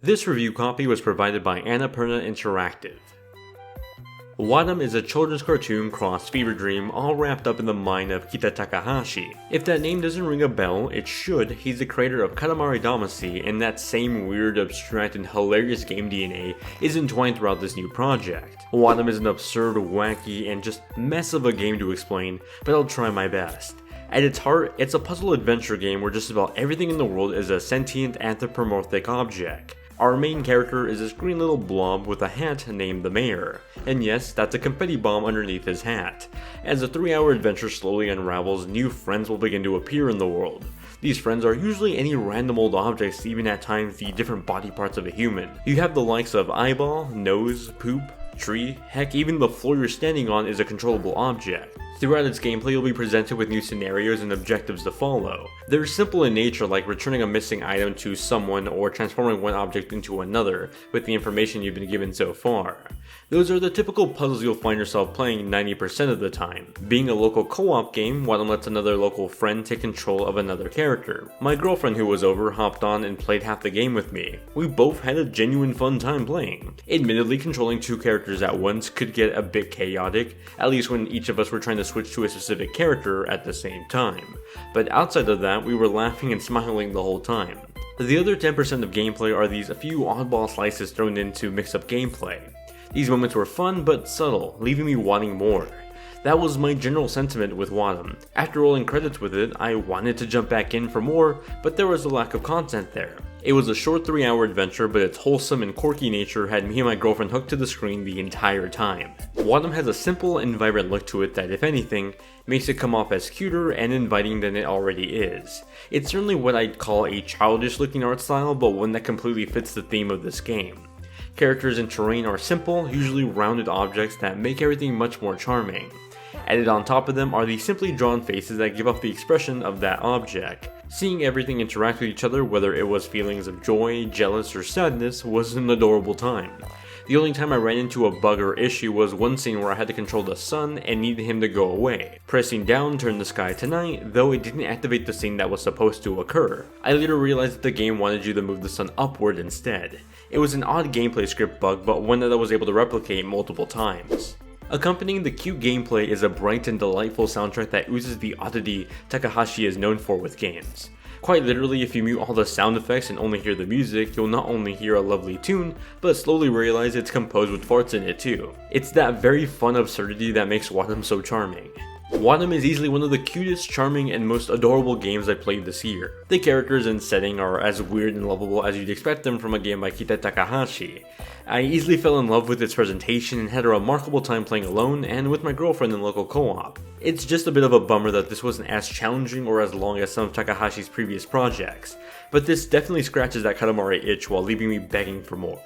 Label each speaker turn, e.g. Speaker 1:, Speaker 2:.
Speaker 1: This review copy was provided by Annapurna Interactive. Wattam is a children's cartoon cross fever dream all wrapped up in the mind of Keita Takahashi. If that name doesn't ring a bell, it should. He's the creator of Katamari Damacy, and that same weird, abstract, and hilarious game DNA is entwined throughout this new project. Wattam is an absurd, wacky, and just mess of a game to explain, but I'll try my best. At its heart, it's a puzzle adventure game where just about everything in the world is a sentient anthropomorphic object. Our main character is this green little blob with a hat named the Mayor, and yes, that's a confetti bomb underneath his hat. As the 3-hour adventure slowly unravels, new friends will begin to appear in the world. These friends are usually any random old objects, even at times the different body parts of a human. You have the likes of eyeball, nose, poop, tree, heck, even the floor you're standing on is a controllable object. Throughout its gameplay, you'll be presented with new scenarios and objectives to follow. They're simple in nature, like returning a missing item to someone or transforming one object into another with the information you've been given so far. Those are the typical puzzles you'll find yourself playing 90% of the time. Being a local co-op game, Wattam lets another local friend take control of another character. My girlfriend who was over hopped on and played half the game with me. We both had a genuine fun time playing. Admittedly, controlling 2 characters at once could get a bit chaotic, at least when each of us were trying to switch to a specific character at the same time. But outside of that, we were laughing and smiling the whole time. The other 10% of gameplay are these a few oddball slices thrown in to mix up gameplay. These moments were fun but subtle, leaving me wanting more. That was my general sentiment with Wattam. After rolling credits with it, I wanted to jump back in for more, but there was a lack of content there. It was a short 3-hour adventure, but its wholesome and quirky nature had me and my girlfriend hooked to the screen the entire time. Wattam has a simple and vibrant look to it that, if anything, makes it come off as cuter and inviting than it already is. It's certainly what I'd call a childish looking art style, but one that completely fits the theme of this game. Characters and terrain are simple, usually rounded objects that make everything much more charming. Added on top of them are the simply drawn faces that give off the expression of that object. Seeing everything interact with each other, whether it was feelings of joy, jealous, or sadness, was an adorable time. The only time I ran into a bug or issue was one scene where I had to control the sun and needed him to go away. Pressing down turned the sky to night, though it didn't activate the scene that was supposed to occur. I later realized that the game wanted you to move the sun upward instead. It was an odd gameplay script bug, but one that I was able to replicate multiple times. Accompanying the cute gameplay is a bright and delightful soundtrack that oozes the oddity Takahashi is known for with games. Quite literally, if you mute all the sound effects and only hear the music, you'll not only hear a lovely tune, but slowly realize it's composed with farts in it too. It's that very fun absurdity that makes Wattam so charming. Wattam is easily one of the cutest, charming, and most adorable games I played this year. The characters and setting are as weird and lovable as you'd expect them from a game by Keita Takahashi. I easily fell in love with its presentation and had a remarkable time playing alone and with my girlfriend in local co-op. It's just a bit of a bummer that this wasn't as challenging or as long as some of Takahashi's previous projects, but this definitely scratches that Katamari itch while leaving me begging for more.